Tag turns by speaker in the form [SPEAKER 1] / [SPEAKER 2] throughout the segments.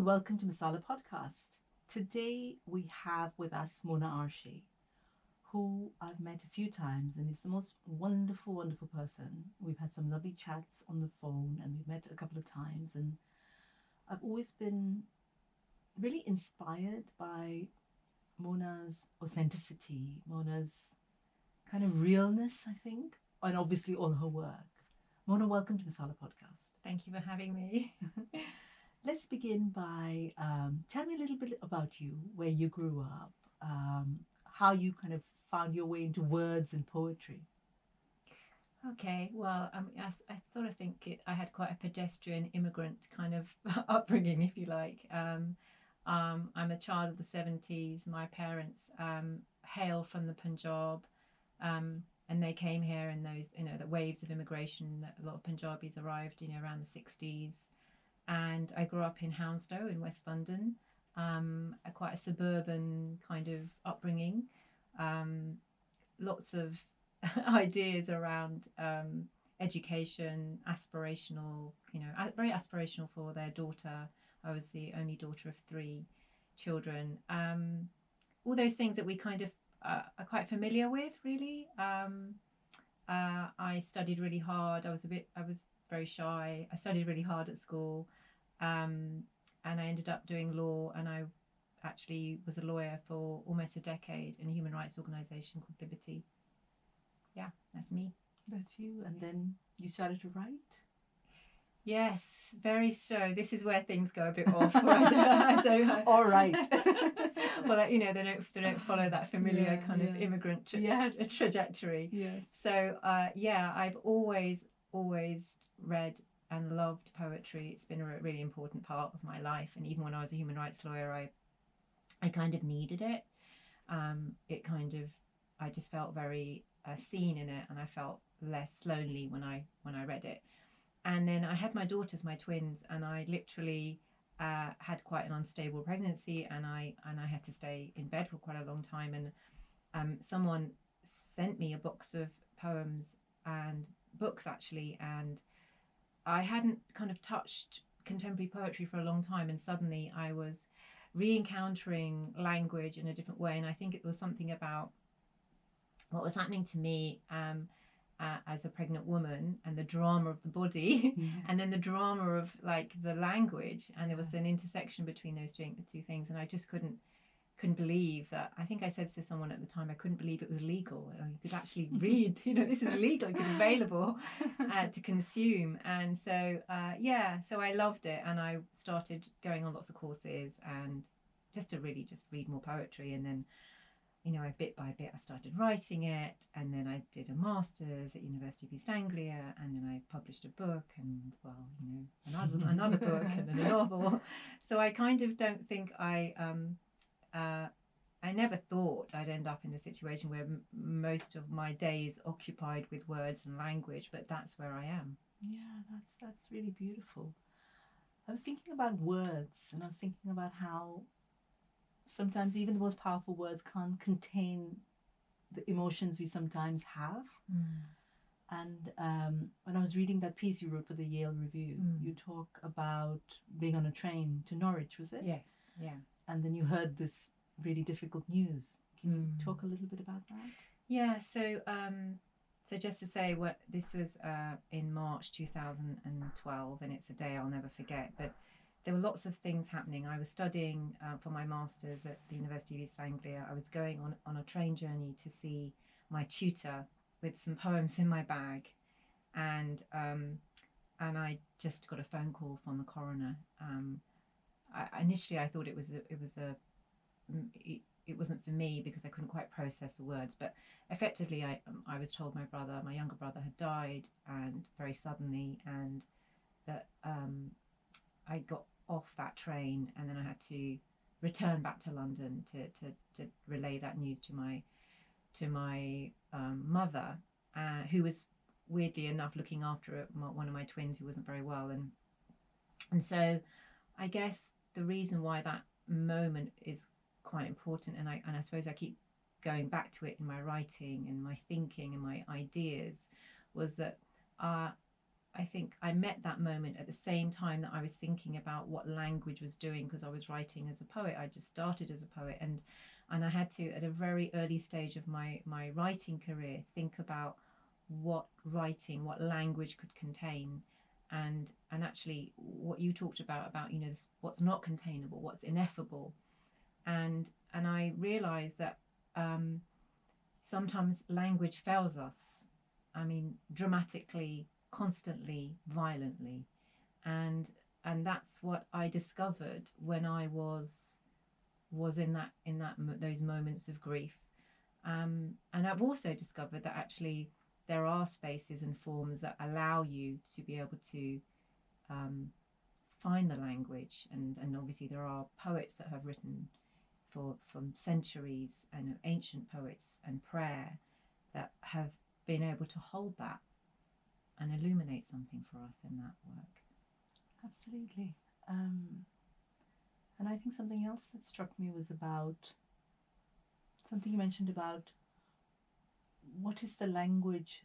[SPEAKER 1] welcome to Masala Podcast. Today we have with us Mona Arshia, who I've met a few times and is the most wonderful, wonderful person. We've had some lovely chats on the phone and we've met a couple of times, and I've always been really inspired by Mona's authenticity, Mona's kind of realness, I think, and obviously all her work. Mona, welcome to Masala Podcast.
[SPEAKER 2] Thank you for having me.
[SPEAKER 1] Let's begin by tell me a little bit about you, where you grew up, how you kind of found your way into words and poetry.
[SPEAKER 2] Okay, well, I sort of think I had quite a pedestrian immigrant kind of upbringing, if you like. I'm a child of the 70s. My parents hail from the Punjab, and they came here in those, the waves of immigration. A lot of Punjabis arrived, around the 60s. And I grew up in Hounslow in West London, quite a suburban kind of upbringing. Lots of ideas around education, aspirational, very aspirational for their daughter. I was the only daughter of 3 children. All those things that we kind of are quite familiar with, really. I studied really hard. I was very shy. I studied really hard at school, and I ended up doing law, and I actually was a lawyer for almost a decade in a human rights organisation called Liberty. Yeah, that's me.
[SPEAKER 1] That's you. And then you started to write?
[SPEAKER 2] Yes, very so. This is where things go a bit off. I don't.
[SPEAKER 1] All right.
[SPEAKER 2] Well, they don't follow that familiar kind of immigrant trajectory.
[SPEAKER 1] Yes.
[SPEAKER 2] So I've always read and loved poetry. It's been a really important part of my life, and even when I was a human rights lawyer, I kind of needed it. I just felt very seen in it, and I felt less lonely when I read it. And then I had my daughters, my twins, and I literally had quite an unstable pregnancy, and I had to stay in bed for quite a long time. And someone sent me a box of poems and books, actually, and I hadn't kind of touched contemporary poetry for a long time, and suddenly I was re-encountering language in a different way. And I think it was something about what was happening to me as a pregnant woman, and the drama of the body, and then the drama of like the language, and there was an intersection between those two things, and I just couldn't believe that. I think I said to someone at the time, I couldn't believe it was legal. You could actually read, this is legal, it's available to consume. And so, so I loved it, and I started going on lots of courses and just to really just read more poetry. And then, I bit by bit, I started writing it, and then I did a master's at University of East Anglia, and then I published a book, and another book, and then a novel. So I kind of don't think I never thought I'd end up in the situation where most of my days occupied with words and language, but that's where I am.
[SPEAKER 1] Yeah, that's really beautiful. I was thinking about words, and I was thinking about how sometimes even the most powerful words can't contain the emotions we sometimes have. And when I was reading that piece you wrote for the Yale Review, you talk about being on a train to Norwich, was it?
[SPEAKER 2] Yes, yeah.
[SPEAKER 1] And then you heard this really difficult news. Can you talk a little bit about that?
[SPEAKER 2] Yeah, so just to say, this was in March 2012, and it's a day I'll never forget. But there were lots of things happening. I was studying for my master's at the University of East Anglia. I was going on a train journey to see my tutor with some poems in my bag, and I just got a phone call from the coroner. Initially, I thought it wasn't for me because I couldn't quite process the words, but effectively I was told my younger brother had died, and very suddenly, and that I got off that train, and then I had to return back to London to relay that news to my mother, who was weirdly enough looking after one of my twins who wasn't very well, and so I guess the reason why that moment is quite important, and I suppose I keep going back to it in my writing and my thinking and my ideas, was that I think I met that moment at the same time that I was thinking about what language was doing, because I was writing as a poet. I just started as a poet, and I had to, at a very early stage of my writing career, think about what language could contain, and actually what you talked about what's not containable, what's ineffable, and I realized that sometimes language fails us. I mean, dramatically, constantly, violently, and that's what I discovered when I was in those moments of grief. And I've also discovered that actually there are spaces and forms that allow you to be able to find the language, and obviously there are poets that have written from centuries, and ancient poets and prayer that have been able to hold that and illuminate something for us in that work.
[SPEAKER 1] Absolutely. And I think something else that struck me was about something you mentioned about what is the language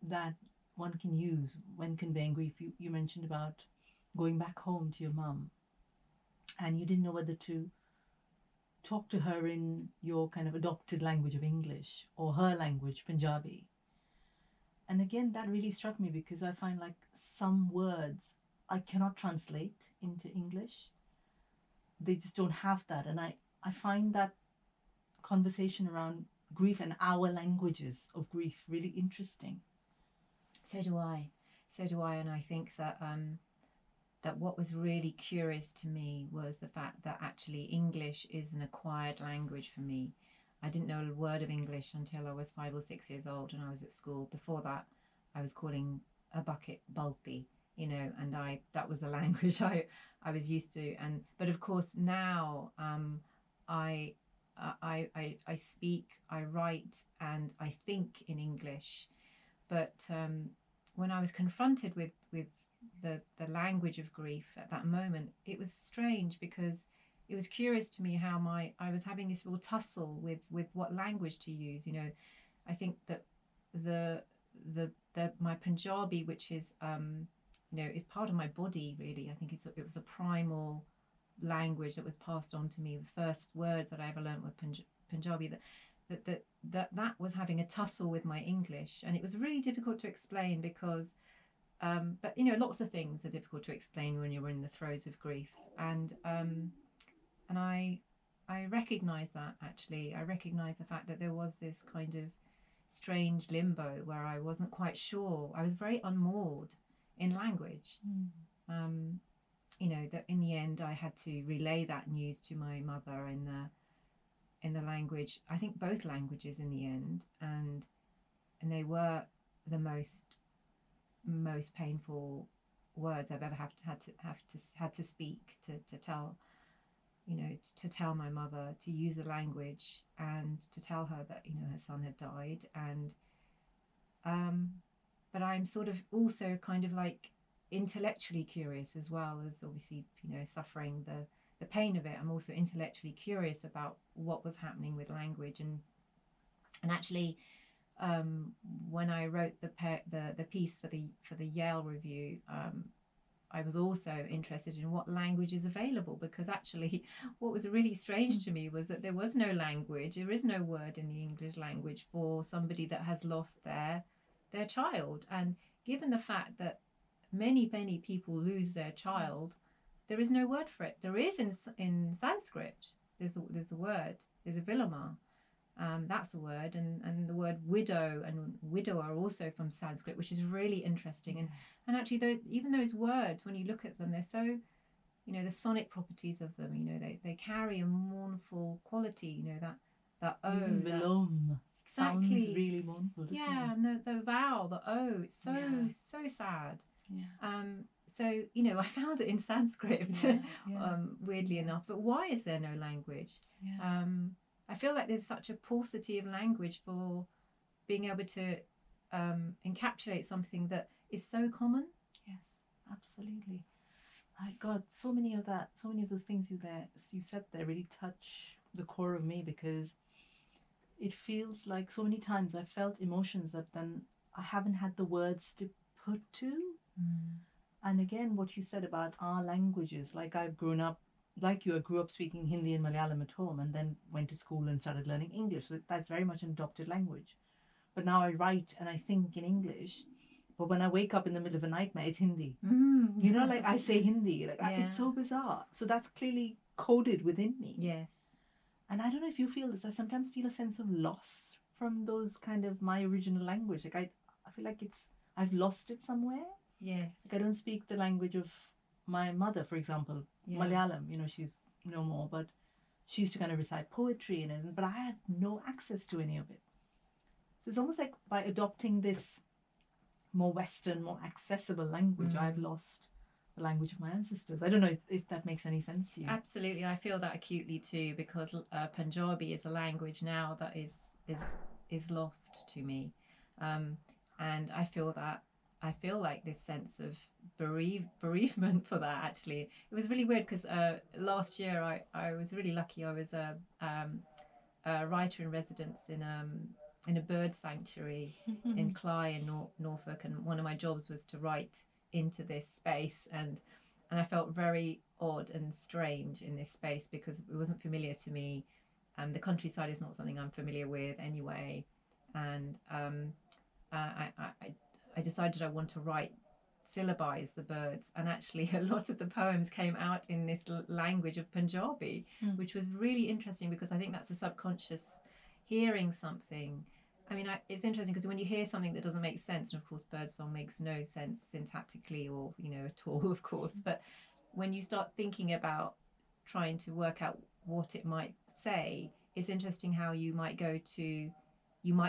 [SPEAKER 1] that one can use when conveying grief. You mentioned about going back home to your mum, and you didn't know whether to talk to her in your kind of adopted language of English or her language, Punjabi. And again, that really struck me because I find like some words I cannot translate into English. They just don't have that. And I find that conversation around grief and our languages of grief really interesting.
[SPEAKER 2] So do I. And I think that that what was really curious to me was the fact that actually English is an acquired language for me. I didn't know a word of English until I was 5 or 6 years old and I was at school. Before that, I was calling a bucket balti, and that was the language I was used to. But of course now I speak, I write, and I think in English. But when I was confronted with the language of grief at that moment, it was strange, because it was curious to me how I was having this real tussle with what language to use. I think that my Punjabi, which is is part of my body really. I think it was a primal language that was passed on to me. The first words that I ever learned were Punjabi. That was having a tussle with my English, and it was really difficult to explain because but lots of things are difficult to explain when you're in the throes of grief, and I recognize that. Actually, I recognize the fact that there was this kind of strange limbo where I wasn't quite sure. I was very unmoored in language. That in the end I had to relay that news to my mother in the language, I think both languages in the end, and they were the most painful words I've ever had to speak, to tell to tell my mother, to use the language and to tell her that her son had died. And but I'm sort of also kind of like intellectually curious, as well as obviously suffering the pain of it. I'm also intellectually curious about what was happening with language, and actually when I wrote the piece for the Yale Review, I was also interested in what language is available, because actually what was really strange to me was that there was no language, there is no word in the English language for somebody that has lost their child. And given the fact that many people lose their child, there is no word for it. There is in Sanskrit. There's a word. There's a vilama. That's a word, and the word widow and widow are also from Sanskrit, which is really interesting. And actually, even those words, when you look at them, they're so, the sonic properties of them, they carry a mournful quality. That O.
[SPEAKER 1] Vilom.
[SPEAKER 2] Exactly.
[SPEAKER 1] Sounds really mournful, doesn't it?
[SPEAKER 2] Yeah, and the vowel, the O, it's so sad.
[SPEAKER 1] Yeah.
[SPEAKER 2] So I found it in Sanskrit, weirdly enough. But why is there no language?
[SPEAKER 1] Yeah.
[SPEAKER 2] I feel like there's such a paucity of language for being able to encapsulate something that is so common.
[SPEAKER 1] Yes, absolutely. God, so many of those things you said there really touch the core of me, because it feels like so many times I felt emotions that then I haven't had the words to put to. And again, what you said about our languages, like I've grown up, like you, I grew up speaking Hindi and Malayalam at home and then went to school and started learning English. So that's very much an adopted language. But now I write and I think in English. But when I wake up in the middle of a nightmare, it's Hindi. You know, like I say Hindi. Like
[SPEAKER 2] Yeah.
[SPEAKER 1] it's so bizarre. So that's clearly coded within me.
[SPEAKER 2] Yes.
[SPEAKER 1] And I don't know if you feel this. I sometimes feel a sense of loss from those kind of my original language. Like I feel like I've lost it somewhere.
[SPEAKER 2] Yes.
[SPEAKER 1] Like I don't speak the language of my mother, for example,
[SPEAKER 2] Yeah.
[SPEAKER 1] Malayalam. You know, she's no more, but she used to kind of recite poetry in it, but I had no access to any of it. So it's almost like by adopting this more Western, more accessible language, I've lost the language of my ancestors. I don't know if that makes any sense to you.
[SPEAKER 2] Absolutely, I feel that acutely too, because Punjabi is a language now that is lost to me, and I feel like this sense of bereavement for that. Actually, it was really weird because last year I was really lucky. I was a writer in residence in a bird sanctuary in Cly in Norfolk, and one of my jobs was to write into this space, and I felt very odd and strange in this space because it wasn't familiar to me. The countryside is not something I'm familiar with anyway, and I decided I want to syllabize the birds, and actually a lot of the poems came out in this language of Punjabi, which was really interesting because I think that's the subconscious hearing something. I mean, it's interesting because when you hear something that doesn't make sense, and of course birdsong makes no sense syntactically or at all, of course, but when you start thinking about trying to work out what it might say, it's interesting how you might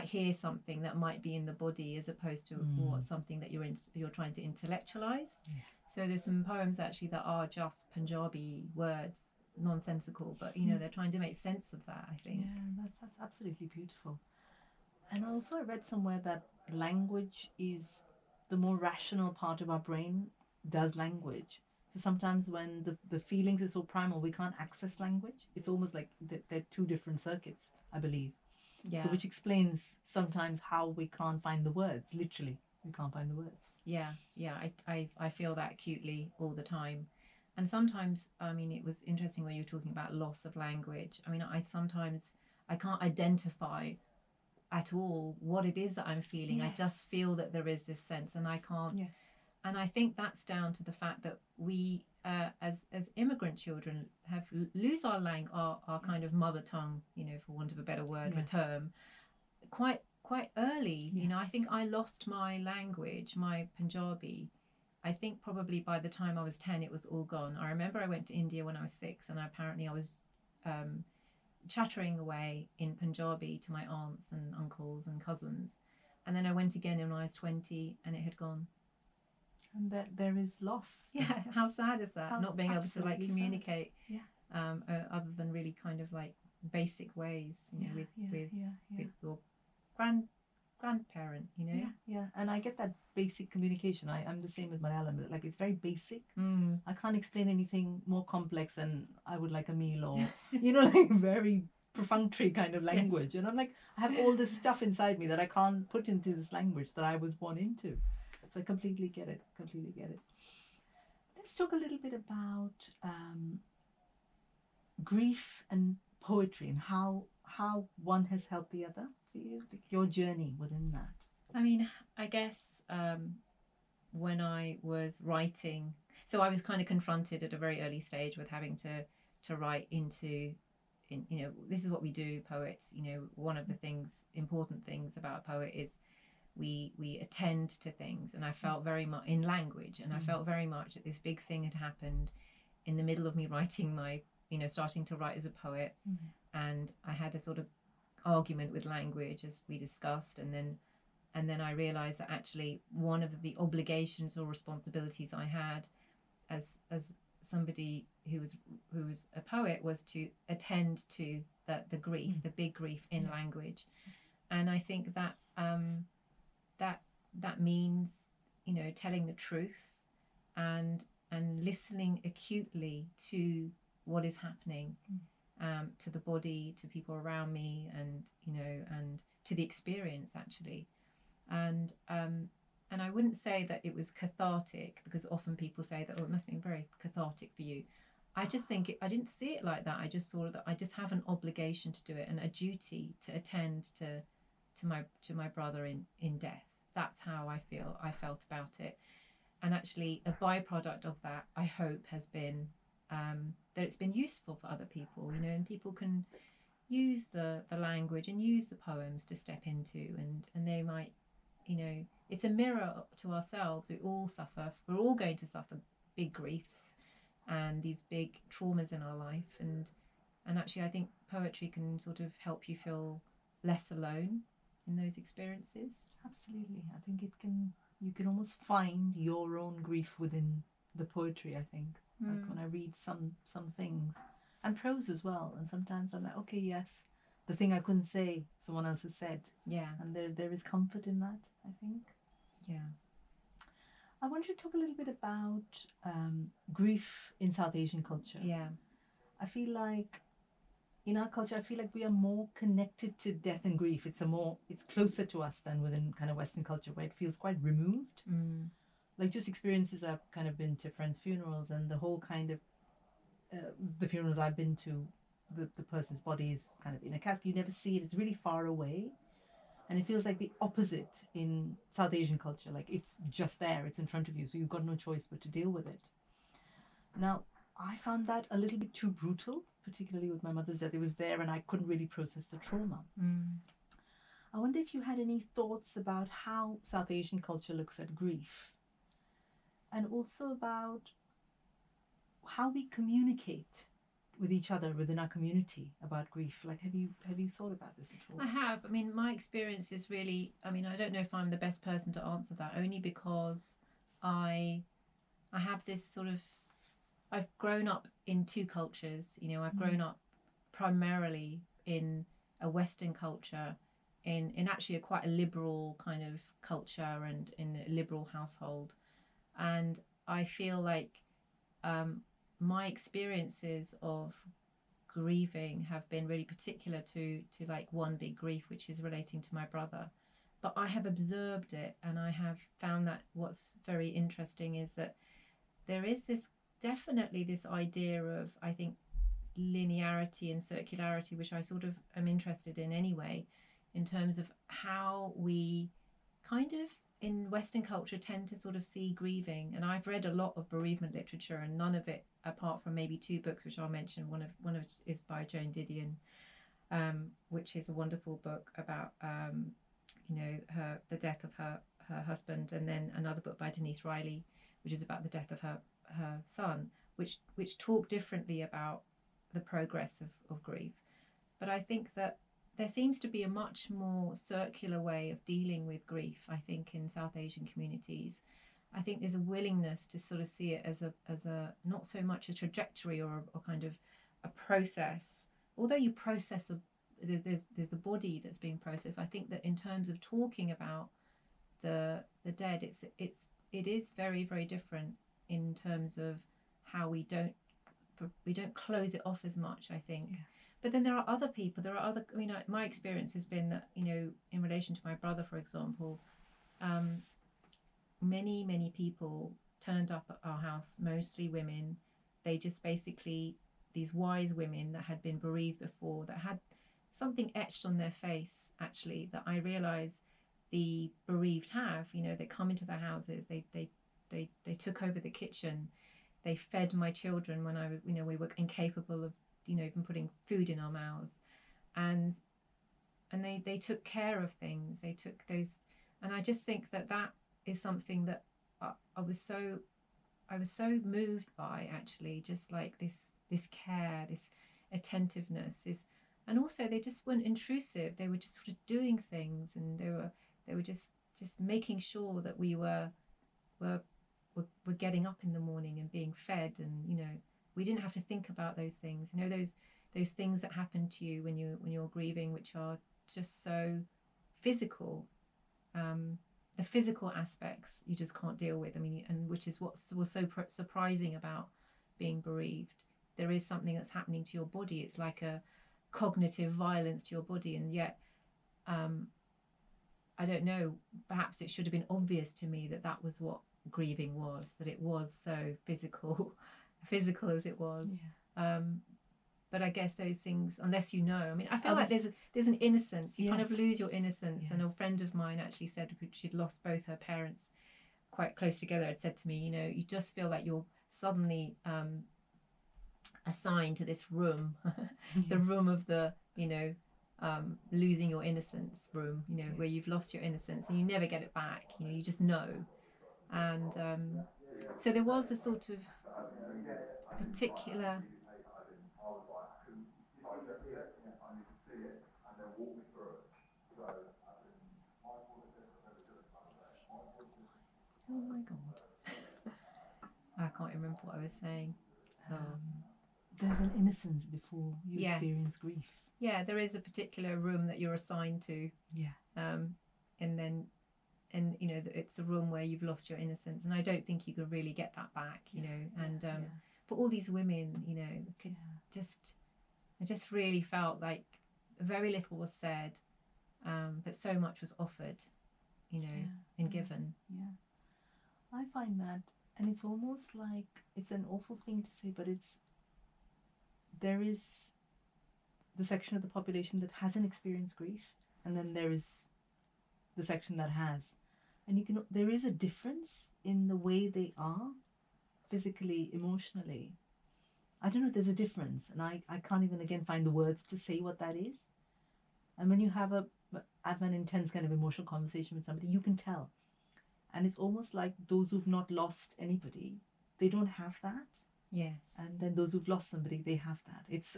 [SPEAKER 2] hear something that might be in the body as opposed to something that you're trying to intellectualize.
[SPEAKER 1] Yeah.
[SPEAKER 2] So there's some poems actually that are just Punjabi words, nonsensical, but they're trying to make sense of that, I think.
[SPEAKER 1] Yeah, that's absolutely beautiful. And also I read somewhere that language is the more rational part of our brain does language. So sometimes when the feelings are so primal, we can't access language. It's almost like they're two different circuits, I believe.
[SPEAKER 2] Yeah.
[SPEAKER 1] So which explains sometimes how we can't find the words. Literally, we can't find the words.
[SPEAKER 2] Yeah. I feel that acutely all the time. And sometimes, I mean, it was interesting when you were talking about loss of language. I mean, I can't identify at all what it is that I'm feeling.
[SPEAKER 1] Yes.
[SPEAKER 2] I just feel that there is this sense, and I can't.
[SPEAKER 1] Yes.
[SPEAKER 2] And I think that's down to the fact that we, as immigrant children, lose our kind of mother tongue, for want of a better word or term, quite early.
[SPEAKER 1] Yes.
[SPEAKER 2] I think I lost my language, my Punjabi. I think probably by the time I was 10, it was all gone. I remember I went to India when I was 6, and apparently I was chattering away in Punjabi to my aunts and uncles and cousins, and then I went again when I was 20, and it had gone.
[SPEAKER 1] And there is loss.
[SPEAKER 2] Yeah, how sad is that? Not being able to communicate,
[SPEAKER 1] sad.
[SPEAKER 2] Other than really kind of like basic ways, with your grandparent,
[SPEAKER 1] Yeah, and I get that basic communication. I'm the same with Malayalam. Like it's very basic. I can't explain anything more complex than I would like a meal or like very perfunctory kind of language.
[SPEAKER 2] Yes.
[SPEAKER 1] And I'm like, I have all this stuff inside me that I can't put into this language that I was born into. So I completely get it. Let's talk a little bit about grief and poetry and how one has helped the other for you, like your journey within that.
[SPEAKER 2] I mean, I guess when I was writing, so I was kind of confronted at a very early stage with having to write this is what we do, poets. One of the important things about a poet is we attend to things, and I felt very much in language, and I felt very much that this big thing had happened in the middle of me writing my starting to write as a poet, and I had a sort of argument with language, as we discussed, and then I realized that actually one of the obligations or responsibilities I had as somebody who was a poet was to attend to the grief, the big grief in language. And I think that that means telling the truth and listening acutely to what is happening, to the body, to people around me, and and to the experience actually. And and I wouldn't say that it was cathartic, because often people say that, oh, it must have been very cathartic for you. I just think I didn't see it like that. I just saw that I just have an obligation to do it and a duty to attend to my brother in death. That's how I felt about it. And actually, a byproduct of that, I hope, has been that it's been useful for other people, and people can use the language and use the poems to step into, and they might, it's a mirror to ourselves. We're all going to suffer big griefs and these big traumas in our life, and actually I think poetry can sort of help you feel less alone in those experiences.
[SPEAKER 1] Absolutely. I think you can almost find your own grief within the poetry, I think. Like when I read some things, and prose as well, and sometimes I'm like, okay, yes, the thing I couldn't say, someone else has said.
[SPEAKER 2] Yeah.
[SPEAKER 1] And there is comfort in that, I think.
[SPEAKER 2] Yeah.
[SPEAKER 1] I wanted to talk a little bit about grief in South Asian culture.
[SPEAKER 2] Yeah.
[SPEAKER 1] I feel like in our culture, I feel like we are more connected to death and grief. It's closer to us than within kind of Western culture, where it feels quite removed. Like just experiences, I've kind of been to friends' funerals, and the whole kind of the funerals I've been to, the person's body is kind of in a casket. You never see it. It's really far away. And it feels like the opposite in South Asian culture. Like it's just there, it's in front of you, so you've got no choice but to deal with it. Now, I found that a little bit too brutal, particularly with my mother's death. It was there and I couldn't really process the trauma. I wonder if you had any thoughts about how South Asian culture looks at grief, and also about how we communicate with each other within our community about grief. Like, have you thought about this at all?
[SPEAKER 2] I have. I mean, my experience is really, I mean, I don't know if I'm the best person to answer that, only because I have this sort of, I've grown up in two cultures. I've grown up primarily in a Western culture, in actually quite a liberal kind of culture and in a liberal household. And I feel like my experiences of grieving have been really particular to like one big grief, which is relating to my brother. But I have observed it, and I have found that what's very interesting is that there is definitely this idea of, I think, linearity and circularity, which I sort of am interested in anyway, in terms of how we kind of in Western culture tend to sort of see grieving. And I've read a lot of bereavement literature, and none of it, apart from maybe two books which I'll mention. One of it is by Joan Didion, which is a wonderful book about the death of her husband, and then another book by Denise Riley, which is about the death of her son, which talk differently about the progress of grief. But I think that there seems to be a much more circular way of dealing with grief, I think, in South Asian communities. I think there's a willingness to sort of see it as a not so much a trajectory or kind of a process. Although you process there's a body that's being processed. I think that in terms of talking about the dead, it is very, very different in terms of how we don't close it off as much, I think. Yeah. But then there are other people, my experience has been that, in relation to my brother, for example, many people turned up at our house, mostly women. They just basically, these wise women that had been bereaved before, that had something etched on their face, actually, that I realise the bereaved have. They come into their houses, they took over the kitchen, they fed my children when we were incapable of even putting food in our mouths, and they took care of things. They took those, and I just think that is something that I was so moved by, actually, just like this care, this attentiveness, and also they just weren't intrusive. They were just sort of doing things, and they were just making sure that we were getting up in the morning and being fed, and we didn't have to think about those things. Those things that happen to you when you're grieving, which are just so physical. The physical aspects you just can't deal with. I mean, and which is what was so surprising about being bereaved. There is something that's happening to your body. It's like a cognitive violence to your body, and yet I don't know, perhaps it should have been obvious to me that that was what grieving was, that it was so physical, physical as it was.
[SPEAKER 1] Yeah.
[SPEAKER 2] But I guess those things, unless you know, I mean, I feel
[SPEAKER 1] I
[SPEAKER 2] like
[SPEAKER 1] was-
[SPEAKER 2] there's an innocence. You kind of
[SPEAKER 1] Yes.
[SPEAKER 2] lose your innocence. And a
[SPEAKER 1] Yes.
[SPEAKER 2] friend of mine actually said she'd lost both her parents quite close together. Had said to me, you know, you just feel like you're suddenly assigned to this room, the room of the, you know, losing your innocence room, you know, where
[SPEAKER 1] Yes.
[SPEAKER 2] you've lost your innocence and you never get it back. You know, you just know. And so there was a sort of particular. Oh my god. I can't remember what I was saying.
[SPEAKER 1] There's an innocence before you
[SPEAKER 2] Yes.
[SPEAKER 1] experience grief.
[SPEAKER 2] Yeah, there is a particular room that you're assigned to.
[SPEAKER 1] Yeah.
[SPEAKER 2] And then, and you know, it's a room where you've lost your innocence, and I don't think you could really get that back. You know, and for all these women, you know, could just, I just really felt like very little was said, but so much was offered, you know, and given.
[SPEAKER 1] Yeah. I find that, and it's almost like, it's an awful thing to say, but there is the section of the population that hasn't experienced grief, and then there is the section that has, and there is a difference in the way they are physically, emotionally. I don't know, there's a difference, and I can't even again find the words to say what that is. And when you have an intense kind of emotional conversation with somebody, you can tell. And it's almost like those who've not lost anybody, they don't have that.
[SPEAKER 2] Yeah.
[SPEAKER 1] And then those who've lost somebody, they have that. It's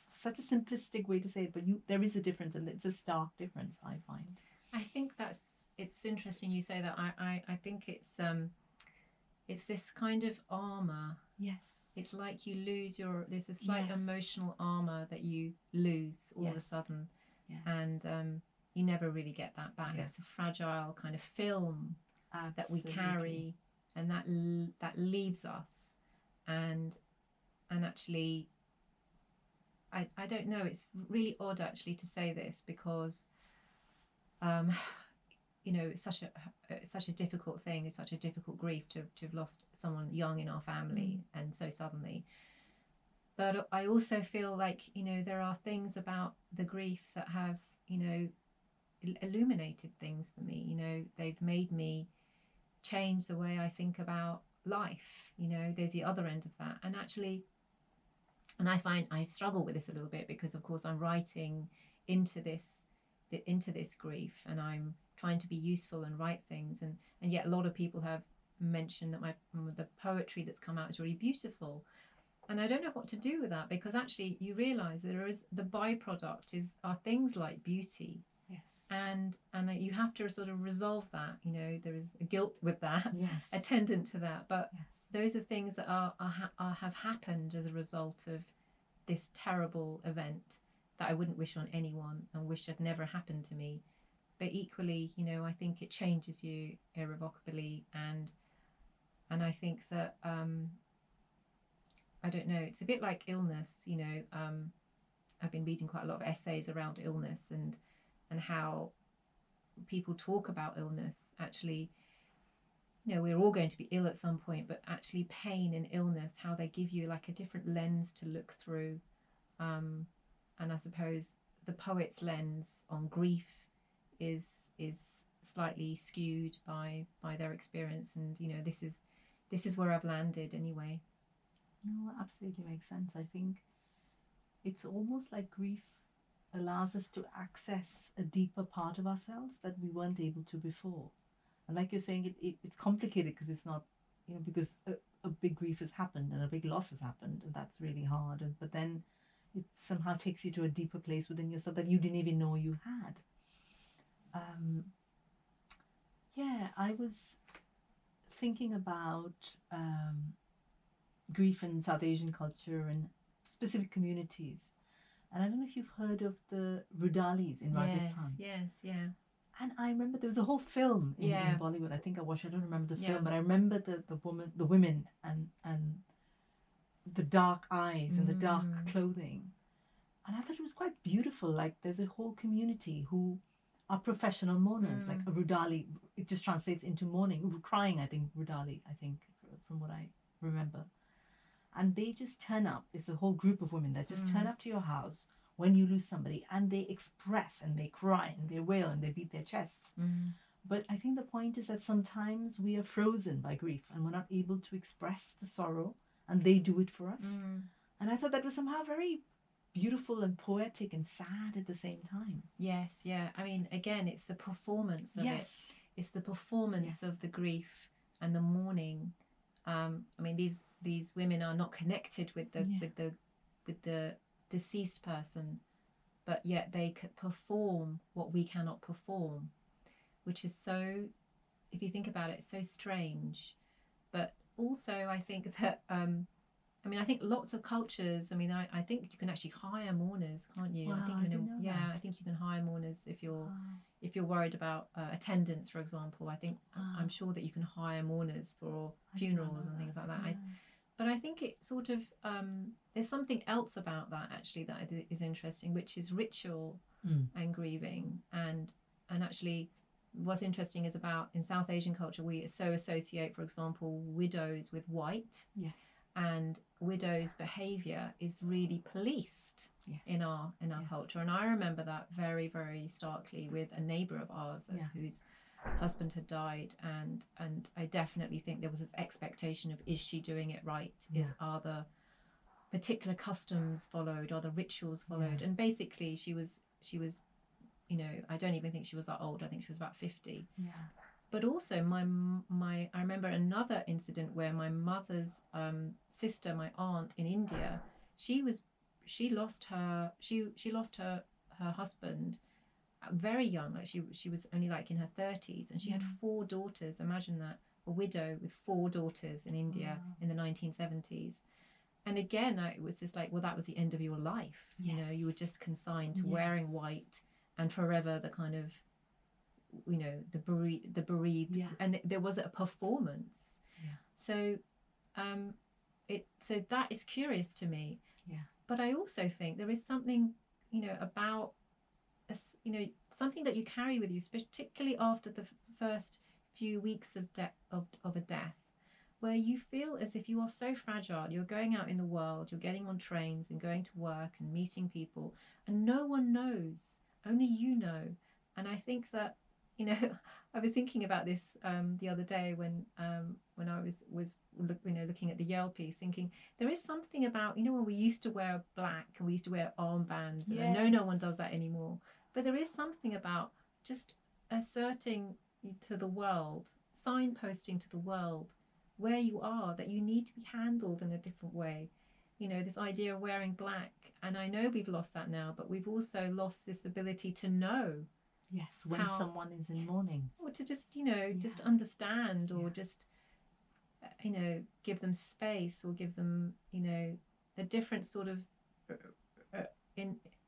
[SPEAKER 1] such a simplistic way to say it, but there is a difference, and it's a stark difference, I find.
[SPEAKER 2] I think it's interesting you say that. I think it's this kind of armor.
[SPEAKER 1] Yes.
[SPEAKER 2] It's like you lose there's a slight emotional armor that you lose all of a sudden.
[SPEAKER 1] Yes.
[SPEAKER 2] And you never really get that back.
[SPEAKER 1] Yes.
[SPEAKER 2] It's a fragile kind of film that we
[SPEAKER 1] Absolutely.
[SPEAKER 2] carry, and that leaves us. And actually, I don't know, it's really odd actually to say this, because you know, it's such a difficult thing, it's such a difficult grief to have lost someone young in our family and so suddenly. But I also feel like, you know, there are things about the grief that have, you know, illuminated things for me. You know, they've made me change the way I think about life. You know, there's the other end of that. And actually, and I find I've struggled with this a little bit, because of course I'm writing into this grief, and I'm trying to be useful and write things, and yet a lot of people have mentioned that the poetry that's come out is really beautiful. And I don't know what to do with that, because actually you realize there is the byproduct are things like beauty.
[SPEAKER 1] Yes.
[SPEAKER 2] And you have to sort of resolve that. You know, there is a guilt with that,
[SPEAKER 1] Yes.
[SPEAKER 2] attendant to that. But
[SPEAKER 1] Yes.
[SPEAKER 2] those are things that have happened as a result of this terrible event that I wouldn't wish on anyone, and wish had never happened to me. But equally, you know, I think it changes you irrevocably, and I think that I don't know, it's a bit like illness. You know, I've been reading quite a lot of essays around illness, and how people talk about illness. Actually, you know, we're all going to be ill at some point, but actually pain and illness, how they give you like a different lens to look through. And I suppose the poet's lens on grief is slightly skewed by their experience, and you know, this is where I've landed anyway.
[SPEAKER 1] No, absolutely makes sense. I think it's almost like grief allows us to access a deeper part of ourselves that we weren't able to before. And like you're saying, it's complicated, because it's not, you know, because a big grief has happened and a big loss has happened, and that's really hard. But then it somehow takes you to a deeper place within yourself that you didn't even know you had. I was thinking about grief in South Asian culture and specific communities. And I don't know if you've heard of the Rudalis in Rajasthan.
[SPEAKER 2] Yes, yeah.
[SPEAKER 1] And I remember there was a whole film in Bollywood. I think I watched. I don't remember the film, but I remember the women and the dark eyes and the dark clothing. And I thought it was quite beautiful. Like, there's a whole community who are professional mourners, like a Rudali. It just translates into mourning, crying. I think Rudali. I think from what I remember, and they just turn up. It's a whole group of women that just turn up to your house when you lose somebody, and they express and they cry and they wail and they beat their chests. But I think the point is that sometimes we are frozen by grief and we're not able to express the sorrow, and they do it for us. And I thought that was somehow very beautiful and poetic and sad at the same time.
[SPEAKER 2] Yes, yeah. I mean, again, it's the performance of it. It's the performance of the grief and the mourning. I mean, these women are not connected with the deceased person, but yet they could perform what we cannot perform, which is so, if you think about it, so strange. But also, I think that I think lots of cultures. I mean, I think you can actually hire mourners, can't you?
[SPEAKER 1] Wow,
[SPEAKER 2] I think
[SPEAKER 1] I didn't know that.
[SPEAKER 2] I think you can hire mourners if you're worried about attendance, for example. I think I'm sure that you can hire mourners for funerals and things like that. But I think it sort of there's something else about that actually that is interesting, which is ritual and grieving, and actually what's interesting is about in South Asian culture we so associate, for example, widows with white.
[SPEAKER 1] Yes.
[SPEAKER 2] And widows' behaviour is really policed in our culture, and I remember that very, very starkly with a neighbour of ours whose husband had died, and I definitely think there was this expectation of, is she doing it right? Are the particular customs followed? Are the rituals followed? And basically, she was I don't even think she was that old. I think she was about 50.
[SPEAKER 1] Yeah. But
[SPEAKER 2] also I remember another incident where my mother's sister, my aunt in India, she lost her husband very young. Like she was only like in her 30s, and she had 4 daughters. Imagine that, a widow with 4 daughters in India in the 1970s. And again, it was just like, well, that was the end of your life. You know, you were just consigned to wearing white and forever the kind of, the bereaved, and there was a performance. So so that is curious to me. But I also think there is something about something that you carry with you, particularly after the first few weeks of a death, where you feel as if you are so fragile. You're going out in the world, you're getting on trains and going to work and meeting people, and no one knows, only you know. And I think that I was thinking about this the other day when I was looking at the Yale piece, thinking there is something about when we used to wear black and we used to wear armbands, and I know no one does that anymore, but there is something about just asserting to the world, signposting to the world where you are, that you need to be handled in a different way. This idea of wearing black, and I know we've lost that now, but we've also lost this ability to know.
[SPEAKER 1] Yes, when someone is in mourning,
[SPEAKER 2] or to just just understand, or just give them space, or give them a different sort of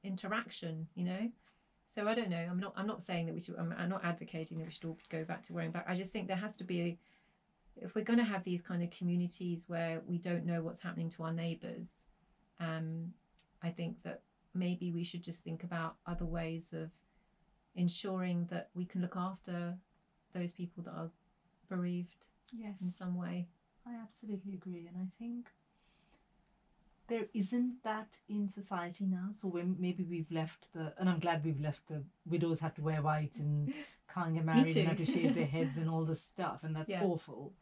[SPEAKER 2] interaction. So I don't know. I'm not saying that we should. I'm not advocating that we should all go back to wearing black. I just think there has to be if we're going to have these kind of communities where we don't know what's happening to our neighbours. I think that maybe we should just think about other ways of ensuring that we can look after those people that are bereaved in some way.
[SPEAKER 1] I absolutely agree, and I think there isn't that in society now. So maybe we've left and I'm glad we've left the widows have to wear white and can't get married and have to shave their heads and all this stuff, and that's awful.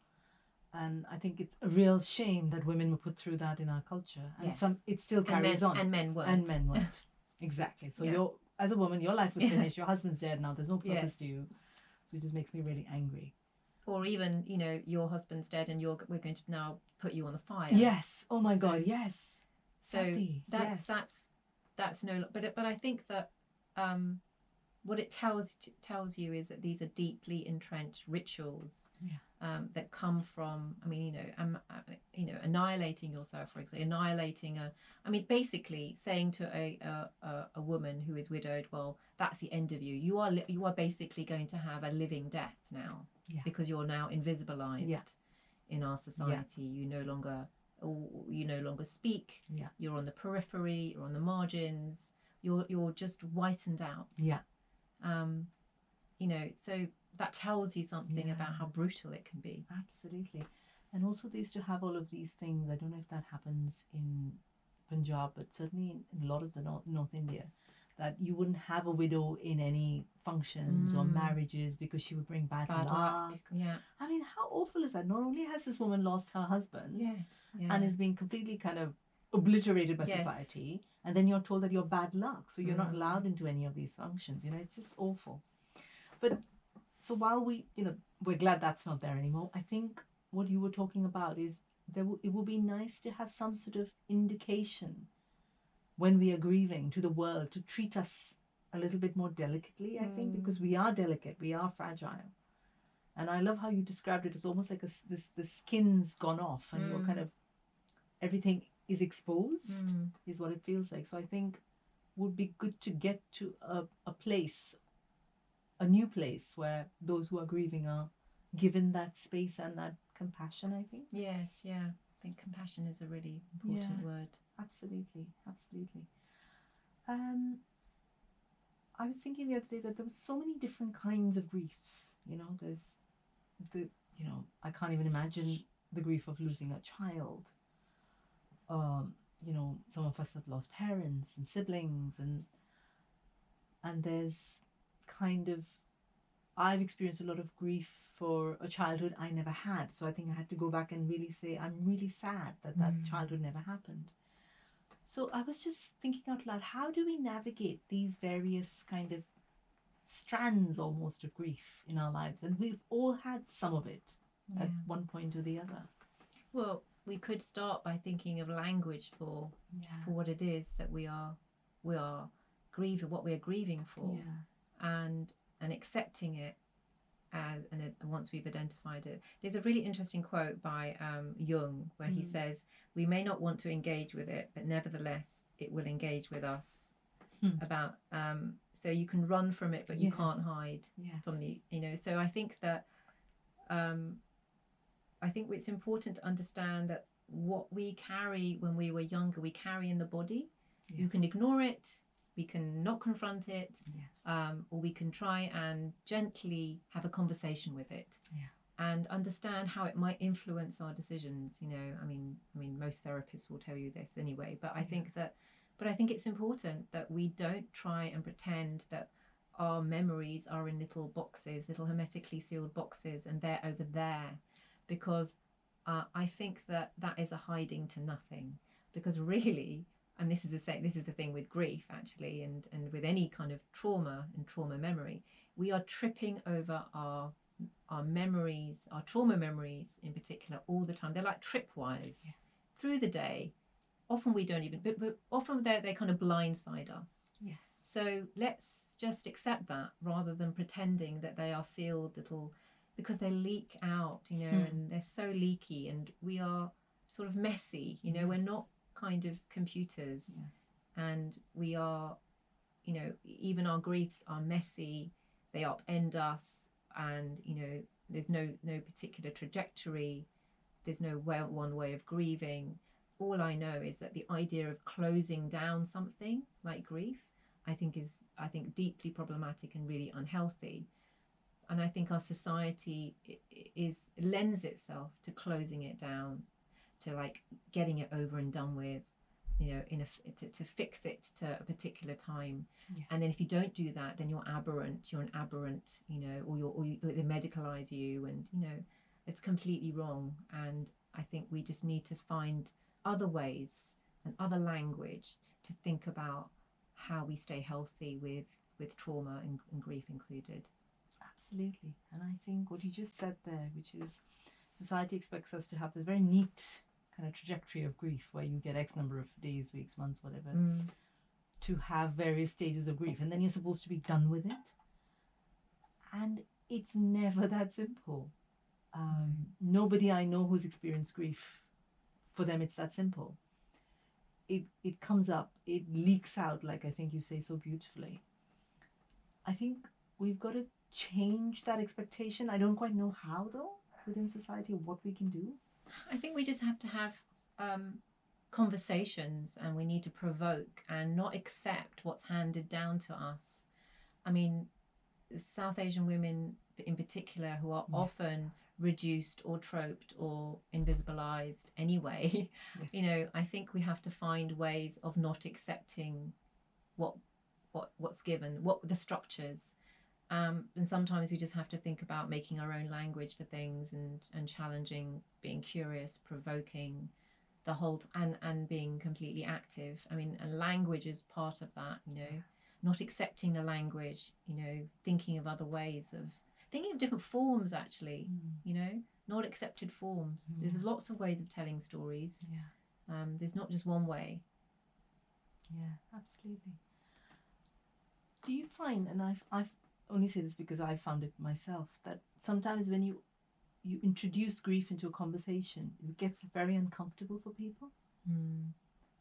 [SPEAKER 1] And I think it's a real shame that women were put through that in our culture, and it still carries on.
[SPEAKER 2] And men weren't.
[SPEAKER 1] And men weren't. Exactly. So as a woman, your life was finished. Your husband's dead now. There's no purpose to you. So it just makes me really angry.
[SPEAKER 2] Or even, your husband's dead and we're going to now put you on the fire.
[SPEAKER 1] Yes. Oh my God. Yes.
[SPEAKER 2] So that's no. But I think that what it tells you is that these are deeply entrenched rituals that come from. I mean, annihilating yourself, for example, basically saying to a woman who is widowed, well, that's the end of you. You are basically going to have a living death now, because you're now invisibilized in our society. You no longer speak. You're on the periphery. You're on the margins. You're just whitened out. so that tells you something about how brutal it can be.
[SPEAKER 1] Absolutely. And also they used to have all of these things. I don't know if that happens in Punjab, but certainly in a lot of the North India, that you wouldn't have a widow in any functions or marriages because she would bring bad luck.
[SPEAKER 2] Yeah.
[SPEAKER 1] I mean, how awful is that? Not only has this woman lost her husband and is being completely kind of obliterated by society, and then you're told that you're bad luck, so you're not allowed into any of these functions. It's just awful. But so while we're glad that's not there anymore, I think what you were talking about is it would be nice to have some sort of indication when we are grieving to the world to treat us a little bit more delicately, I think, because we are delicate, we are fragile. And I love how you described it as almost like the skin's gone off and you're kind of, everything is exposed, is what it feels like. So I think would be good to get to a place, a new place where those who are grieving are given that space and that compassion, I think.
[SPEAKER 2] Yes, yeah. I think compassion is a really important word.
[SPEAKER 1] Absolutely, absolutely. I was thinking the other day that there were so many different kinds of griefs. There's I can't even imagine the grief of losing a child. Some of us have lost parents and siblings, and there's kind of, I've experienced a lot of grief for a childhood I never had. So I think I had to go back and really say, I'm really sad that childhood never happened. So I was just thinking out loud, how do we navigate these various kind of strands almost of grief in our lives? And we've all had some of it at one point or the other.
[SPEAKER 2] Well, we could start by thinking of language for what it is that we are grieving, what we are grieving for, and accepting it and once we've identified it. There's a really interesting quote by Jung where he says, "We may not want to engage with it, but nevertheless it will engage with us." About so you can run from it, but you can't hide from the So I think that I think it's important to understand that what we carry when we were younger, we carry in the body. You can ignore it, we can not confront it, or we can try and gently have a conversation with it and understand how it might influence our decisions. I mean most therapists will tell you this anyway, but I think it's important that we don't try and pretend that our memories are in little boxes, little hermetically sealed boxes, and they're over there, because I think that is a hiding to nothing. Because really, and this is the thing with grief actually, and with any kind of trauma and trauma memory, we are tripping over our memories, our trauma memories in particular, all the time. They're like tripwires through the day. Often we don't even, but often they kind of blindside us.
[SPEAKER 1] Yes.
[SPEAKER 2] So let's just accept that rather than pretending that they are sealed little, because they leak out, and they're so leaky, and we are sort of messy, we're not kind of computers, and we are, even our griefs are messy, they upend us, and there's no particular trajectory, there's no one way of grieving. All I know is that the idea of closing down something like grief, I think deeply problematic and really unhealthy. And I think our society lends itself to closing it down, to like getting it over and done with, to fix it to a particular time. And then if you don't do that, then you're an aberrant, or they medicalize you, and it's completely wrong. And I think we just need to find other ways and other language to think about how we stay healthy with trauma and grief included.
[SPEAKER 1] Absolutely. And I think what you just said there, which is society expects us to have this very neat kind of trajectory of grief where you get X number of days, weeks, months, whatever, to have various stages of grief, and then you're supposed to be done with it. And it's never that simple. Nobody I know who's experienced grief, for them it's that simple. It comes up, it leaks out, like I think you say so beautifully. I think we've got to change that expectation. I don't quite know how, though, within society, what we can do.
[SPEAKER 2] I think we just have to have conversations, and we need to provoke and not accept what's handed down to us. I mean, South Asian women in particular, who are often reduced or troped or invisibilized anyway.
[SPEAKER 1] Yes.
[SPEAKER 2] I think we have to find ways of not accepting what's given, what the structures. And sometimes we just have to think about making our own language for things, and challenging, being curious, provoking, the whole and being completely active. I mean, and language is part of that. Not accepting the language. Thinking of other ways of thinking of different forms. Actually, not accepted forms. There's lots of ways of telling stories. There's not just one way.
[SPEAKER 1] Yeah, absolutely. Do you find, and I've only say this because I found it myself, that sometimes when you introduce grief into a conversation, it gets very uncomfortable for people?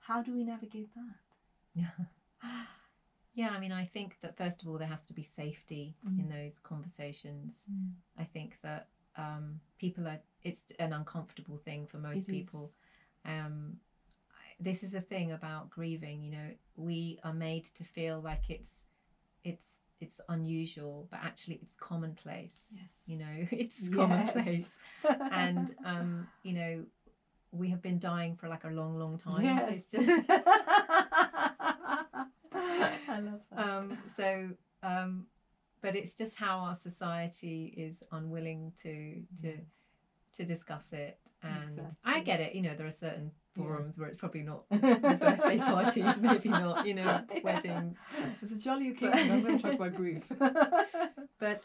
[SPEAKER 1] How do we navigate that?
[SPEAKER 2] Yeah, I mean, I think that first of all, there has to be safety in those conversations. I think that it's an uncomfortable thing for most people. This is a thing about grieving. We are made to feel like it's unusual, but actually it's commonplace. It's commonplace. And we have been dying for like a long time. It's just
[SPEAKER 1] I love that.
[SPEAKER 2] But it's just how our society is unwilling to discuss it. And I get it. There are certain forums where it's probably not the birthday parties, maybe not, weddings.
[SPEAKER 1] It's a jolly occasion. I'm going to talk about grief.
[SPEAKER 2] But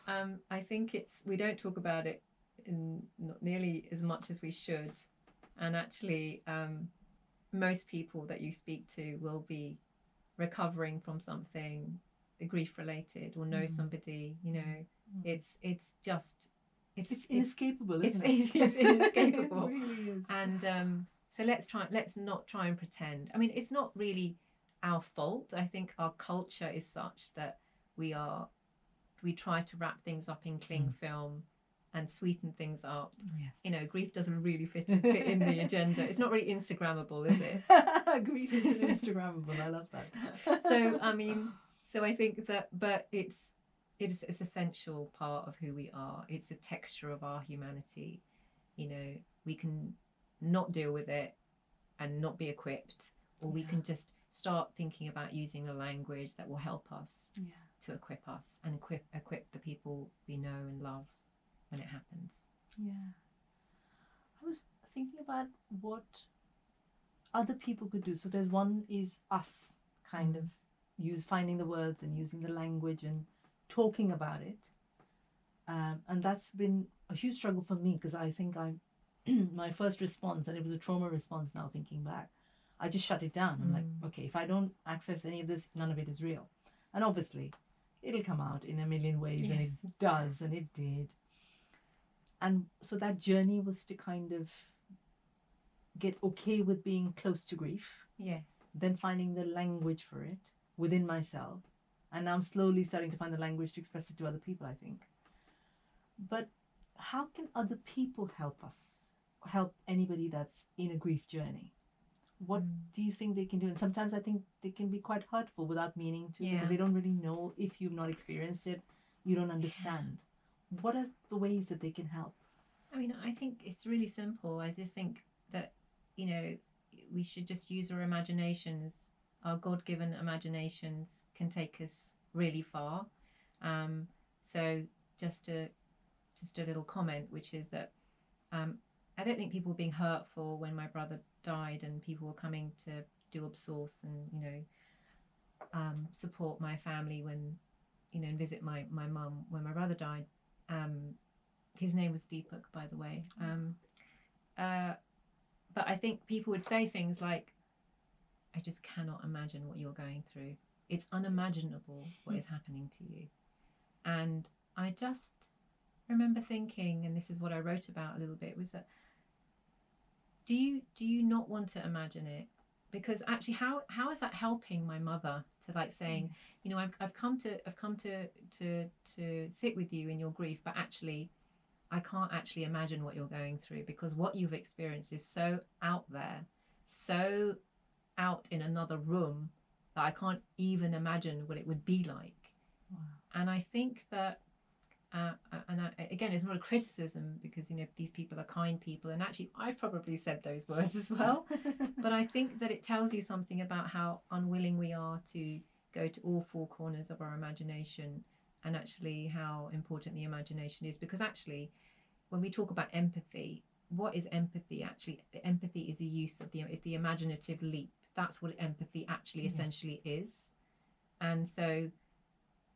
[SPEAKER 2] I think we don't talk about it not nearly as much as we should. And actually, most people that you speak to will be recovering from something grief related, or know somebody. It's
[SPEAKER 1] inescapable, isn't it?
[SPEAKER 2] It's inescapable.
[SPEAKER 1] It really is.
[SPEAKER 2] And so let's not try and pretend. I mean, it's not really our fault. I think our culture is such that we try to wrap things up in cling film and sweeten things up. Grief doesn't really fit in the agenda. It's not really Instagrammable, is it?
[SPEAKER 1] Grief is Instagrammable. I love that.
[SPEAKER 2] So I think that, but it's essential part of who we are. It's a texture of our humanity. We can not deal with it and not be equipped, or we can just start thinking about using a language that will help us to equip us and equip the people we know and love when it happens.
[SPEAKER 1] I was thinking about what other people could do. So there's one is us kind of finding the words and using the language and talking about it. And that's been a huge struggle for me, because I think my first response, and it was a trauma response now thinking back, I just shut it down. I'm like, okay, if I don't access any of this, none of it is real. And obviously it'll come out in a million ways, and it does, and it did. And so that journey was to kind of get okay with being close to grief. Then finding the language for it within myself. And now I'm slowly starting to find the language to express it to other people, I think. But how can other people help us? Help anybody that's in a grief journey? What do you think they can do? And sometimes I think they can be quite hurtful without meaning to, because they don't really know. If you've not experienced it, you don't understand. What are the ways that they can help?
[SPEAKER 2] I mean, I think it's really simple. I just think that, we should just use our imaginations. Our God-given imaginations can take us really far. So just a little comment, which is that I don't think people were being hurtful when my brother died, and people were coming to do absource and support my family when and visit my mum when my brother died. His name was Deepak, by the way. But I think people would say things like, I just cannot imagine what you're going through. It's unimaginable what is happening to you. And I just remember thinking, and this is what I wrote about a little bit, was that do you not want to imagine it? Because actually, how is that helping my mother to like saying, I've come to sit with you in your grief, but actually I can't actually imagine what you're going through, because what you've experienced is so out there, so out in another room, that I can't even imagine what it would be like.
[SPEAKER 1] Wow.
[SPEAKER 2] And I think that, again, it's not a criticism, because, you know, these people are kind people, and actually I've probably said those words as well. But I think that it tells you something about how unwilling we are to go to all four corners of our imagination, and actually how important the imagination is. Because actually, when we talk about empathy, what is empathy? Actually, empathy is the use of the imaginative leap. That's what empathy actually essentially is. And so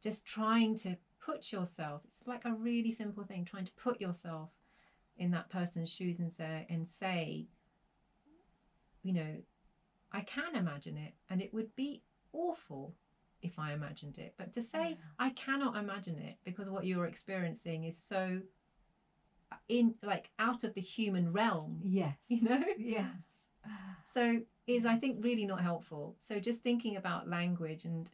[SPEAKER 2] just trying to put yourself, it's like a really simple thing, trying to put yourself in that person's shoes and say, you know, I can imagine it, and it would be awful if I imagined it. But to say I cannot imagine it because what you're experiencing is so out of the human realm.
[SPEAKER 1] Yes.
[SPEAKER 2] You know?
[SPEAKER 1] Yes.
[SPEAKER 2] So is, I think, really not helpful. So just thinking about language and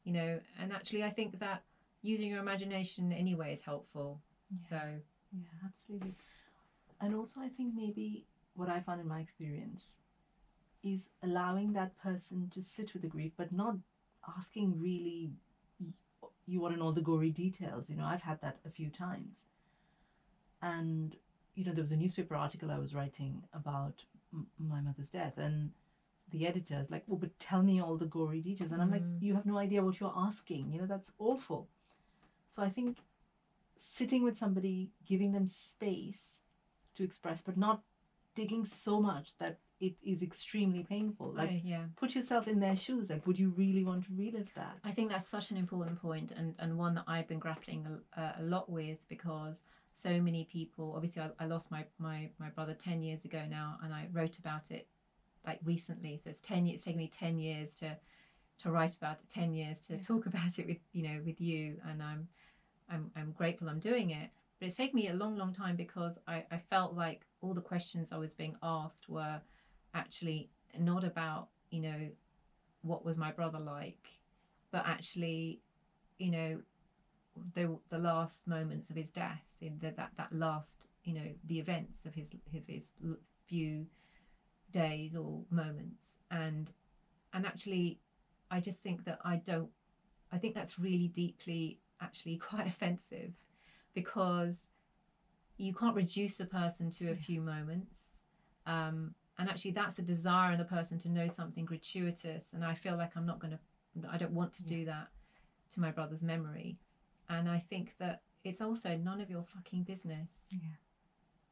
[SPEAKER 2] you know, and actually I think that using your imagination anyway is helpful. So
[SPEAKER 1] yeah, absolutely. And also I think maybe what I found in my experience is allowing that person to sit with the grief, but not asking really, you want to know the gory details. You know, I've had that a few times. And, you know, there was a newspaper article I was writing about my mother's death, and the editor's like, well, but tell me all the gory details. And I'm like, you have no idea what you're asking. You know, that's awful. So I think sitting with somebody, giving them space to express, but not digging so much that it is extremely painful. Like, put yourself in their shoes. Like, would you really want to relive that?
[SPEAKER 2] I think that's such an important point, and one that I've been grappling a lot with, because so many people, obviously I lost my brother 10 years ago now, and I wrote about it like recently. So it's 10 years, it's taken me 10 years to write about it, 10 years to talk about it with, you know, with you, and I'm grateful I'm doing it. But it's taken me a long time, because I felt like all the questions I was being asked were actually not about, you know, what was my brother like, but actually, you know, the last moments of his death, that last, you know, the events of his few days or moments, and actually I just think that I think that's really deeply actually quite offensive, because you can't reduce a person to a few moments, and actually that's a desire in the person to know something gratuitous, and I feel like I don't want to do that to my brother's memory. And I think that it's also none of your fucking business.
[SPEAKER 1] Yeah,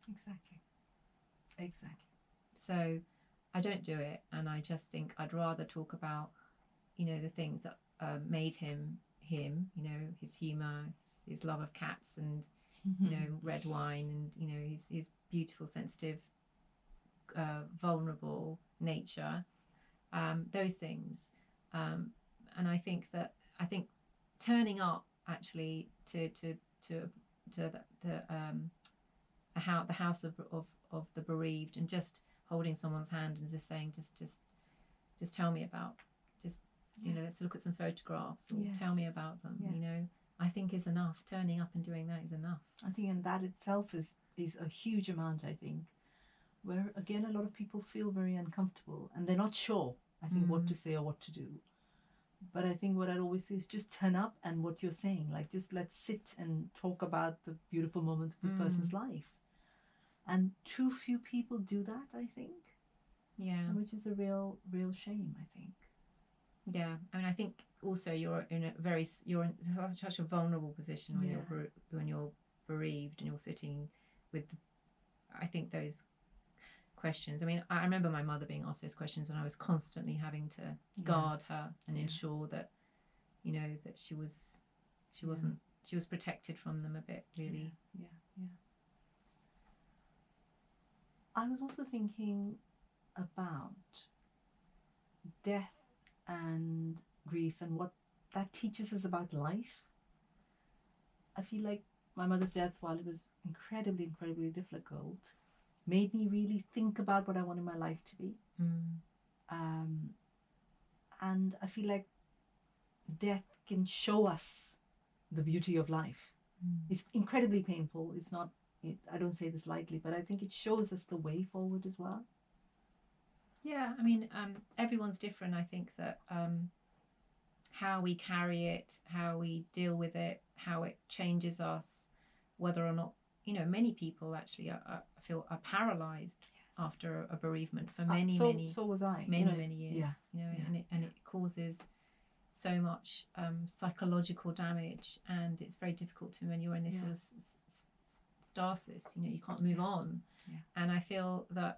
[SPEAKER 1] exactly.
[SPEAKER 2] So I don't do it, and I just think I'd rather talk about, you know, the things that made him, you know, his humour, his love of cats, and you know, red wine, and you know, his beautiful, sensitive, vulnerable nature, those things, and I think turning up actually to the house of the bereaved, and just holding someone's hand and just saying, just tell me about, just you know, let's look at some photographs, or tell me about them. You know, I think is enough. Turning up and doing that is enough.
[SPEAKER 1] I think, and that itself is a huge amount, I think, where again a lot of people feel very uncomfortable and they're not sure, I think, what to say or what to do. But I think what I'd always say is just turn up, and what you're saying, like, just let's sit and talk about the beautiful moments of this person's life. And too few people do that, I think.
[SPEAKER 2] Yeah.
[SPEAKER 1] Which is a real shame, I think.
[SPEAKER 2] Yeah, I mean, I think also you're in such a vulnerable position when you're bereaved, and you're sitting with, I think, those questions. I mean, I remember my mother being asked those questions, and I was constantly having to guard her and ensure that, you know, that she was protected from them a bit, really.
[SPEAKER 1] Yeah. I was also thinking about death and grief and what that teaches us about life. I feel like my mother's death, while it was incredibly difficult, made me really think about what I wanted my life to be. And I feel like death can show us the beauty of life. It's incredibly painful. It's not, I don't say this lightly, but I think it shows us the way forward as well.
[SPEAKER 2] Yeah, I mean, everyone's different. I think that how we carry it, how we deal with it, how it changes us, whether or not, many people actually feel are paralyzed after a bereavement for many
[SPEAKER 1] so was I.
[SPEAKER 2] many years.
[SPEAKER 1] Yeah.
[SPEAKER 2] And it causes so much psychological damage, and it's very difficult to, when you're in this sort of stasis, you can't move on. And I feel that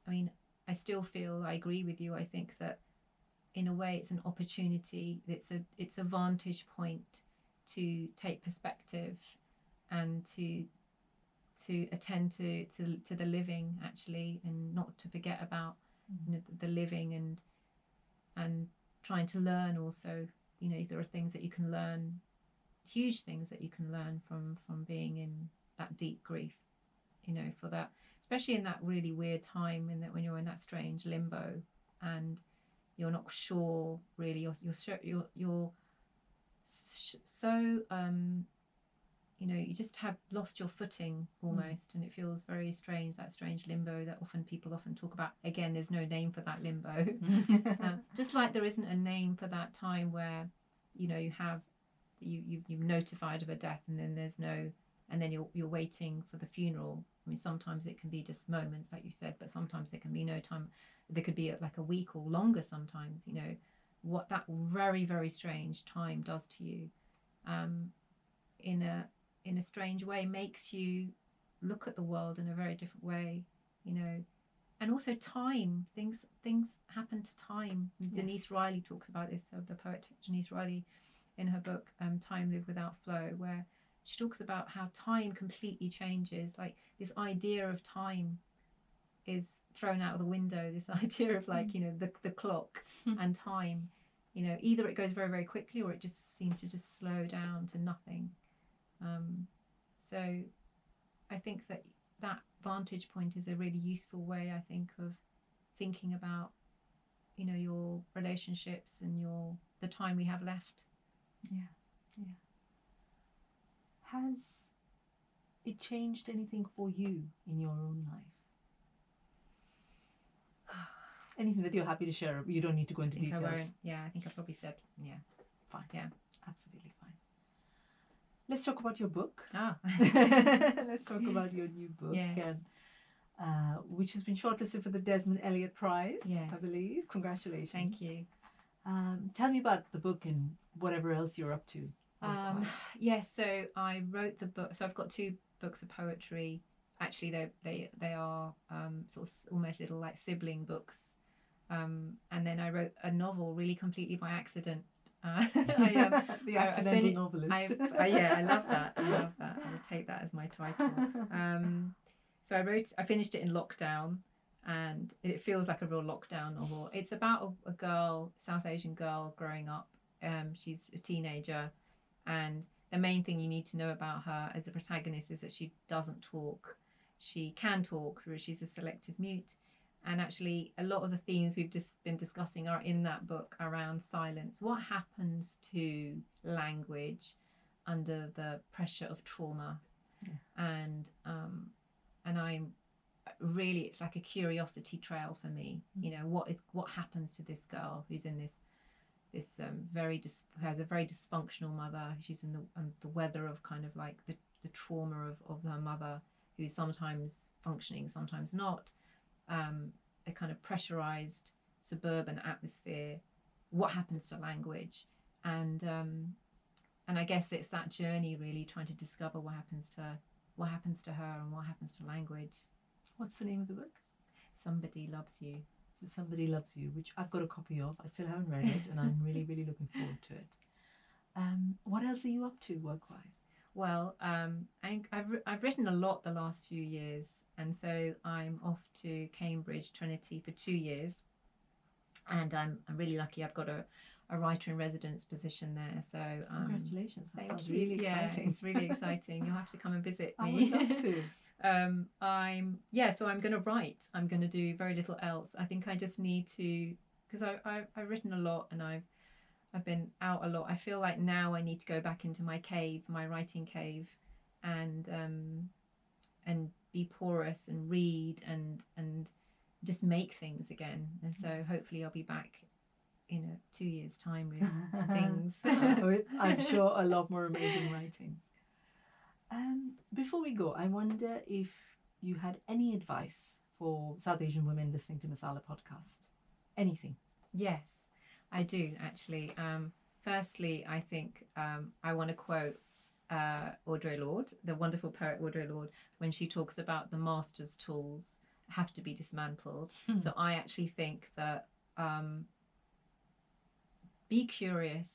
[SPEAKER 2] I still feel, I agree with you, I think that in a way it's an opportunity, it's a vantage point to take perspective and to attend to the living, actually, and not to forget about the living, and trying to learn also. There are things that you can learn, huge things that you can learn from being in that deep grief, for that, especially in that really weird time, in that when you're in that strange limbo and you're not sure really, you're so you just have lost your footing almost, and it feels very strange, that strange limbo that people often talk about. Again, there's no name for that limbo. Just like there isn't a name for that time where you've notified of a death, and then there's no, and then you're waiting for the funeral. Sometimes it can be just moments, like you said, but sometimes there can be no time. There could be like a week or longer sometimes. What that very, very strange time does to you, in a strange way, makes you look at the world in a very different way, and also time. Things happen to time. Yes. Denise Riley talks about this, the poet Denise Riley, in her book Time Lived Without Flow, where she talks about how time completely changes. Like, this idea of time is thrown out of the window, this idea of the clock and time. Either it goes very, very quickly, or it just seems to just slow down to nothing. So I think that vantage point is a really useful way, I think, of thinking about your relationships and the time we have left.
[SPEAKER 1] Has it changed anything for you in your own life? Anything that you're happy to share? You don't need to go into details.
[SPEAKER 2] I think I probably said
[SPEAKER 1] fine. Absolutely fine. Let's talk about your book. Let's talk about your new book, which has been shortlisted for the Desmond Elliott Prize, I believe. Congratulations.
[SPEAKER 2] Thank you.
[SPEAKER 1] Tell me about the book and whatever else you're up to.
[SPEAKER 2] So I wrote the book. So I've got two books of poetry. Actually, they are sort of almost little like sibling books. And then I wrote a novel really completely by accident.
[SPEAKER 1] The accidental novelist.
[SPEAKER 2] I love that. I will take that as my title. So I finished it in lockdown, and it feels like a real lockdown novel. It's about a girl, South Asian girl, growing up. She's a teenager, and the main thing you need to know about her as a protagonist is that she doesn't talk. She can talk, she's a selective mute. And actually, a lot of the themes we've just been discussing are in that book around silence. What happens to language under the pressure of trauma? And I'm really, it's like a curiosity trail for me. What happens to this girl who's in this has a very dysfunctional mother. She's in the weather of kind of like the trauma of her mother, who's sometimes functioning, sometimes not. A kind of pressurized suburban atmosphere. What happens to language? And I guess it's that journey, really, trying to discover what happens to her and what happens to language.
[SPEAKER 1] What's the name of the book?
[SPEAKER 2] Somebody Loves You.
[SPEAKER 1] So Somebody Loves You, which I've got a copy of. I still haven't read it, and I'm really, really looking forward to it. What else are you up to work-wise?
[SPEAKER 2] Well, I've written a lot the last few years, and so I'm off to Cambridge Trinity for 2 years, and I'm really lucky. I've got a writer in residence position there. So
[SPEAKER 1] congratulations! That sounds
[SPEAKER 2] you.
[SPEAKER 1] really exciting.
[SPEAKER 2] Yeah, it's really exciting. You'll have to come and visit me.
[SPEAKER 1] I would love to.
[SPEAKER 2] So I'm going to write. I'm going to do very little else. I think I just need to, because I've written a lot, and I've been out a lot. I feel like now I need to go back into my cave, my writing cave, and be porous and read and just make things again. And so hopefully I'll be back in 2 years' time with things.
[SPEAKER 1] With, I'm sure, a lot more amazing writing. Before we go, I wonder if you had any advice for South Asian women listening to Masala Podcast. Anything?
[SPEAKER 2] Yes, I do actually. Firstly, I think I want to quote Audre Lorde, the wonderful poet Audre Lorde, when she talks about the master's tools have to be dismantled. So I actually think that be curious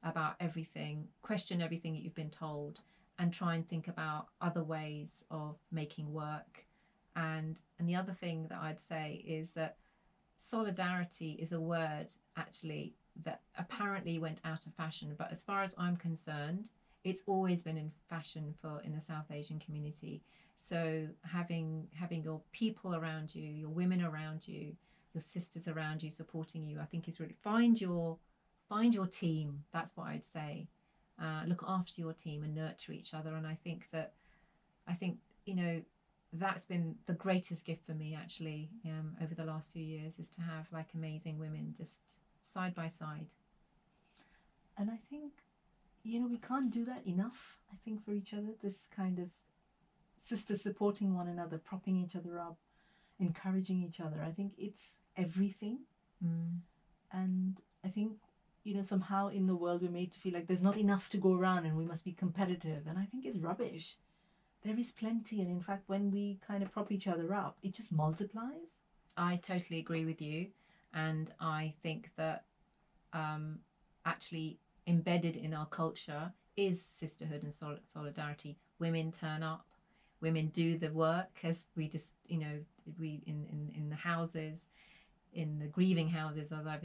[SPEAKER 2] about everything, question everything that you've been told, and try and think about other ways of making work. And the other thing that I'd say is that solidarity is a word actually that apparently went out of fashion, but as far as I'm concerned, it's always been in fashion in the South Asian community. So having your people around you, your women around you, your sisters around you supporting you, I think is really find your team. That's what I'd say. Look after your team and nurture each other. And I think that's been the greatest gift for me actually over the last few years, is to have like amazing women just side by side.
[SPEAKER 1] And I think, we can't do that enough, I think, for each other. This kind of sisters supporting one another, propping each other up, encouraging each other. I think it's everything. And I think, somehow in the world we're made to feel like there's not enough to go around and we must be competitive. And I think it's rubbish. There is plenty. And in fact, when we kind of prop each other up, it just multiplies.
[SPEAKER 2] I totally agree with you. And I think that actually embedded in our culture is sisterhood and solidarity. Women turn up, women do the work, as we just, we in the houses, in the grieving houses, as I've